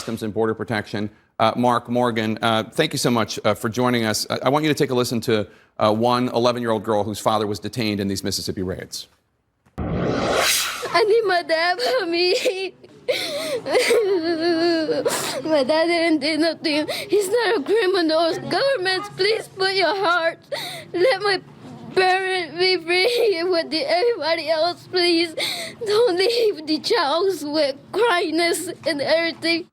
Customs and Border Protection, Mark Morgan. Thank you so much for joining us. I want you to take a listen to one 11-year-old girl whose father was detained in these Mississippi raids. I need my dad for me. My dad didn't do nothing. He's not a criminal. Governments, please put your heart. Let my parents be free with everybody else, please. Don't leave the child with cryiness and everything.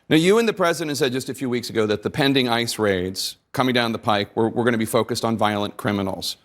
Now, you and the president said just a few weeks ago that the pending ICE raids coming down the pike were going to be focused on violent criminals.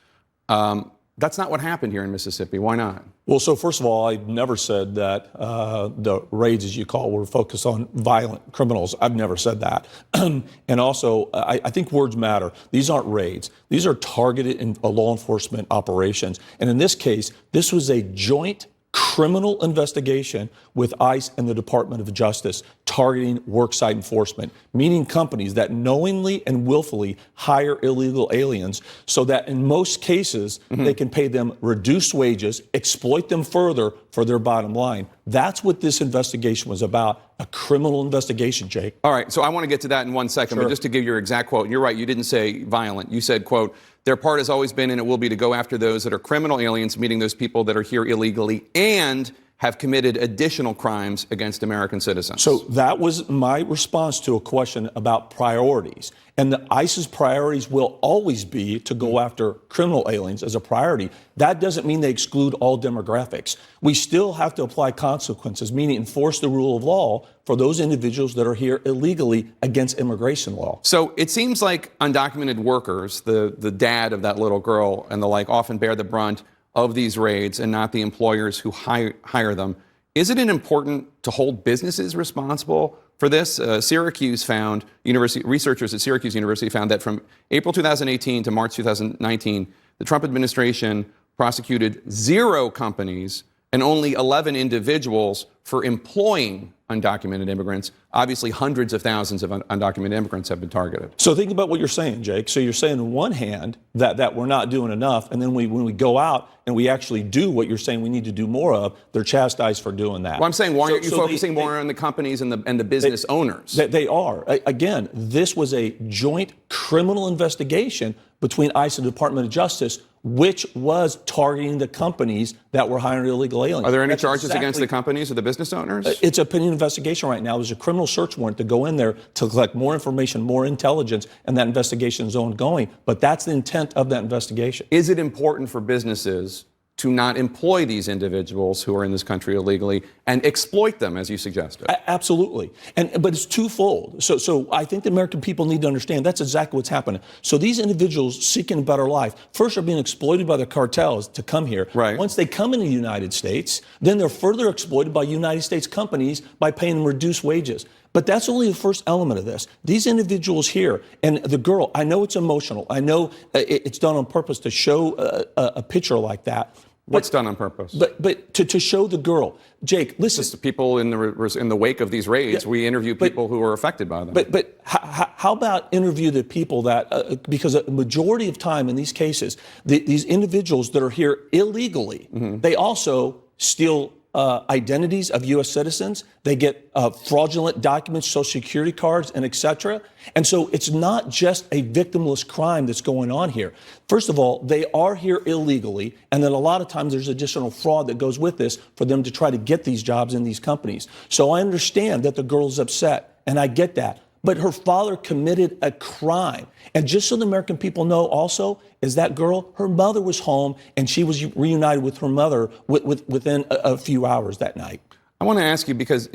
That's not what happened here in Mississippi. Why not? Well, so first of all, I never said that the raids, as you call, were focused on violent criminals. I've never said that. And also, I think words matter. These aren't raids. These are targeted law enforcement operations. And in this case, this was a joint criminal investigation with ICE and the Department of Justice targeting worksite enforcement, meaning companies that knowingly and willfully hire illegal aliens so that in most cases they can pay them reduced wages, exploit them further for their bottom line. That's what this investigation was about, a criminal investigation, Jake. All right, so I want to get to that in 1 second, Sure. but just to give your exact quote, you're right, you didn't say violent. You said, quote, their part has always been and it will be to go after those that are criminal aliens, meaning those people that are here illegally and have committed additional crimes against American citizens. So that was my response to a question about priorities. And the ICE's priorities will always be to go after criminal aliens as a priority. That doesn't mean they exclude all demographics. We still have to apply consequences, meaning enforce the rule of law for those individuals that are here illegally against immigration law. So it seems like undocumented workers, the dad of that little girl and the like, often bear the brunt of these raids and not the employers who hire them. Isn't it important to hold businesses responsible for this? Syracuse found, researchers at Syracuse University found that from April 2018 to March 2019, the Trump administration prosecuted 0 companies and only 11 individuals for employing undocumented immigrants. Obviously, hundreds of thousands of undocumented immigrants have been targeted. So think about what you're saying, Jake. So you're saying on one hand that we're not doing enough, and then when we go out and we actually do what you're saying we need to do more of, they're chastised for doing that. Well, I'm saying, why aren't you focusing more on the companies and the business owners? They are. Again, this was a joint criminal investigation between ICE and the Department of Justice, which was targeting the companies that were hiring illegal aliens. Are there any charges against the companies or the business owners? It's a pending investigation right now. There's a criminal search warrant to go in there to collect more information, more intelligence, and that investigation is ongoing. But that's the intent of that investigation. Is it important for businesses to not employ these individuals who are in this country illegally and exploit them, as you suggested? Absolutely. But it's twofold. So I think the American people need to understand that's exactly what's happening. So these individuals seeking a better life, first are being exploited by the cartels to come here. Right. Once they come into the United States, then they're further exploited by United States companies by paying them reduced wages. But that's only the first element of this. These individuals here, and the girl, I know it's emotional. I know it's done on purpose to show a picture like that. What's done on purpose? But to show the girl, Jake, listen. Just people in the wake of these raids, we interview people who are affected by them. But how about interview the people that, because a majority of time in these cases, these individuals that are here illegally, they also steal identities of U.S. citizens. They get fraudulent documents, Social Security cards, and et cetera. And so it's not just a victimless crime that's going on here. First of all, they are here illegally, and then a lot of times there's additional fraud that goes with this for them to try to get these jobs in these companies. So I understand that the girl's upset, and I get that. But her father committed a crime. And just so the American people know also, is that girl, her mother was home, and she was reunited with her mother within a few hours that night. I want to ask you because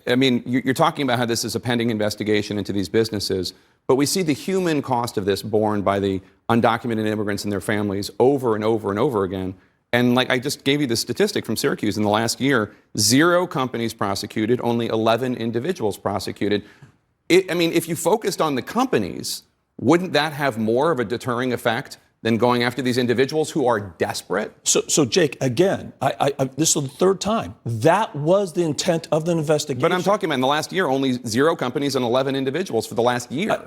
I mean, you're talking about how this is a pending investigation into these businesses, but we see the human cost of this borne by the undocumented immigrants and their families over and over and over again. And like I just gave you the statistic from Syracuse in the last year, 0 companies prosecuted, only 11 individuals prosecuted. I mean, if you focused on the companies, wouldn't that have more of a deterring effect than going after these individuals who are desperate? So Jake, again, this is the third time. That was the intent of the investigation. But I'm talking about in the last year, only 0 companies and 11 individuals for the last year.